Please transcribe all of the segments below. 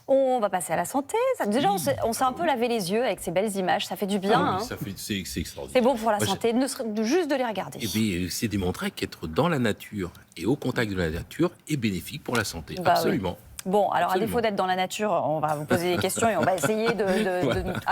On va passer à la santé. Déjà, on s'est un peu lavé les yeux avec ces belles images. Ça fait du bien. Ça fait, c'est extraordinaire. C'est bon pour la Moi, santé, juste de les regarder. Eh bien, c'est démontré qu'être dans la nature et au contact de la nature est bénéfique pour la santé. Bah Absolument. Oui. Bon, alors Absolument. à défaut d'être dans la nature, on va vous poser des questions et on va essayer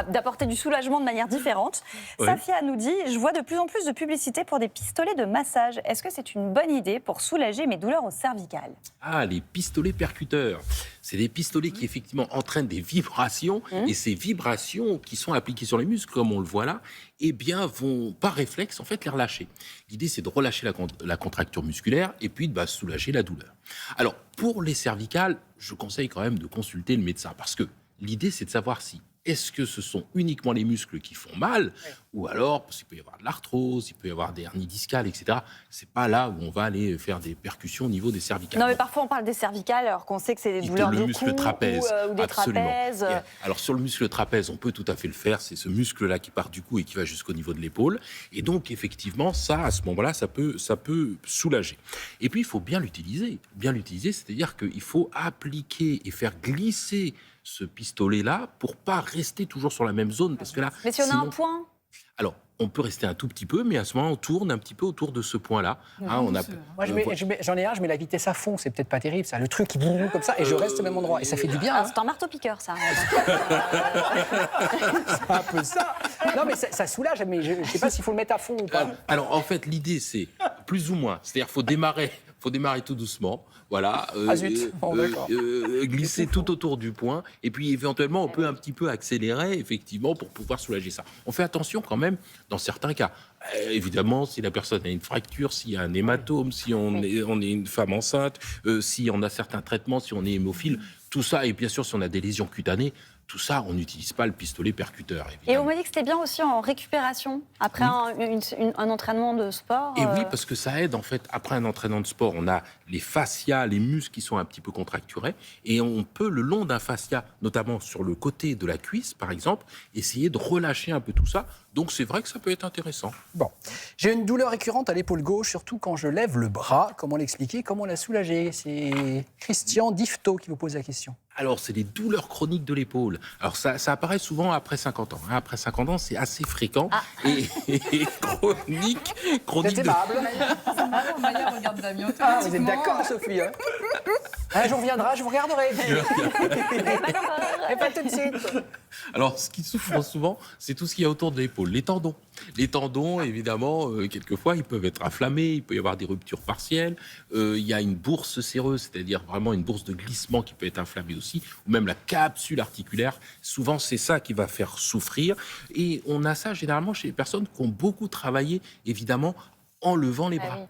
d'apporter du soulagement de manière différente. Oui. Safia nous dit, je vois de plus en plus de publicités pour des pistolets de massage. Est-ce que c'est une bonne idée pour soulager mes douleurs au cervical? Ah, les pistolets percuteurs. C'est des pistolets qui effectivement entraînent des vibrations et ces vibrations qui sont appliquées sur les muscles, comme on le voit là, eh bien, vont par réflexe en fait les relâcher. L'idée, c'est de relâcher la contracture musculaire et puis de soulager la douleur. Alors, pour les cervicales, je conseille quand même de consulter le médecin parce que l'idée, c'est de savoir si est-ce que ce sont uniquement les muscles qui font mal ou alors, parce qu'il peut y avoir de l'arthrose, il peut y avoir des hernies discales, etc. C'est pas là où on va aller faire des percussions au niveau des cervicales. Non, mais parfois on parle des cervicales alors qu'on sait que c'est des douleurs du muscle cou trapèze, ou des absolument. trapèzes. Alors sur le muscle trapèze, on peut tout à fait le faire. C'est ce muscle-là qui part du cou et qui va jusqu'au niveau de l'épaule. Et donc effectivement, ça, à ce moment-là, ça peut soulager. Et puis il faut bien l'utiliser. Bien l'utiliser, c'est-à-dire qu'il faut appliquer et faire glisser ce pistolet-là pour pas rester toujours sur la même zone. Parce que là, mais si on a un point. Alors, on peut rester un tout petit peu, mais à ce moment, on tourne un petit peu autour de ce point-là. Moi, j'en ai un, je mets la vitesse à fond. C'est peut-être pas terrible, ça. Le truc qui boum comme ça, et je reste au même endroit. Et ça fait du bien. Ah, c'est un marteau-piqueur, ça. C'est un peu ça. Non, mais ça soulage, mais je ne sais pas s'il faut le mettre à fond ou pas. Alors, en fait, l'idée, c'est plus ou moins. C'est-à-dire qu'il faut démarrer tout doucement. Voilà. Glisser tout autour du point. Et puis, éventuellement, on peut un petit peu accélérer, effectivement, pour pouvoir soulager ça. On fait attention quand même dans certains cas. Évidemment, si la personne a une fracture, s'il y a un hématome, si on est une femme enceinte, si on a certains traitements, si on est hémophile, tout ça, et bien sûr, si on a des lésions cutanées, tout ça, on n'utilise pas le pistolet percuteur. Évidemment. Et on m'a dit que c'était bien aussi en récupération, après un entraînement de sport. Et oui, parce que ça aide, en fait, après un entraînement de sport, on a les fascias, les muscles qui sont un petit peu contracturés, et on peut, le long d'un fascia, notamment sur le côté de la cuisse, par exemple, essayer de relâcher un peu tout ça. Donc c'est vrai que ça peut être intéressant. Bon, j'ai une douleur récurrente à l'épaule gauche, surtout quand je lève le bras. Comment l'expliquer? Comment la soulager? C'est Christian Difto qui vous pose la question. Alors, c'est les douleurs chroniques de l'épaule. Alors, ça apparaît souvent après 50 ans. Après 50 ans, c'est assez fréquent. Et chronique. C'est aimable. Maya regarde Damien. Vous êtes d'accord, Sophie? Un jour viendra, je vous regarderai. Et pas tout de suite. Alors, ce qui souffre souvent, c'est tout ce qu'il y a autour de l'épaule. Les tendons. Les tendons, évidemment, quelquefois, ils peuvent être inflammés. Il peut y avoir des ruptures partielles. Il y a une bourse séreuse, c'est-à-dire vraiment une bourse de glissement qui peut être inflammée aussi. Ou même la capsule articulaire. Souvent, c'est ça qui va faire souffrir. Et on a ça généralement chez les personnes qui ont beaucoup travaillé, évidemment, en levant les bras,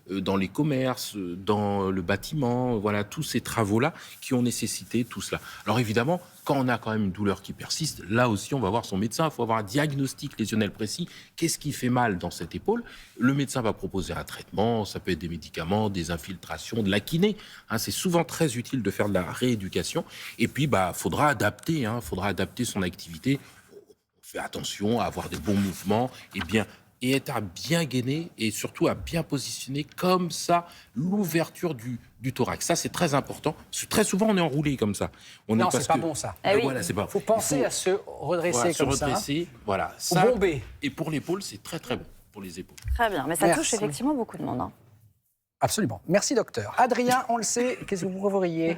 dans les commerces, dans le bâtiment, voilà, tous ces travaux-là qui ont nécessité tout cela. Alors évidemment, quand on a quand même une douleur qui persiste, là aussi on va voir son médecin, il faut avoir un diagnostic lésionnel précis. Qu'est-ce qui fait mal dans cette épaule? Le médecin va proposer un traitement, ça peut être des médicaments, des infiltrations, de la kiné. C'est souvent très utile de faire de la rééducation. Et puis, faudra adapter son activité. On fait attention à avoir des bons mouvements et être à bien gainer et surtout à bien positionner comme ça l'ouverture du thorax. Ça, c'est très important. Très souvent, on est enroulé comme ça. Non, c'est pas bon, ça. Voilà, c'est pas. Il faut penser à se redresser comme ça. Voilà. Ça, bomber. Et pour l'épaule, c'est très, très bon pour les épaules. Très bien, mais ça touche effectivement beaucoup de monde. Absolument. Merci, docteur. Adrien, on le sait, qu'est-ce que vous préfériez?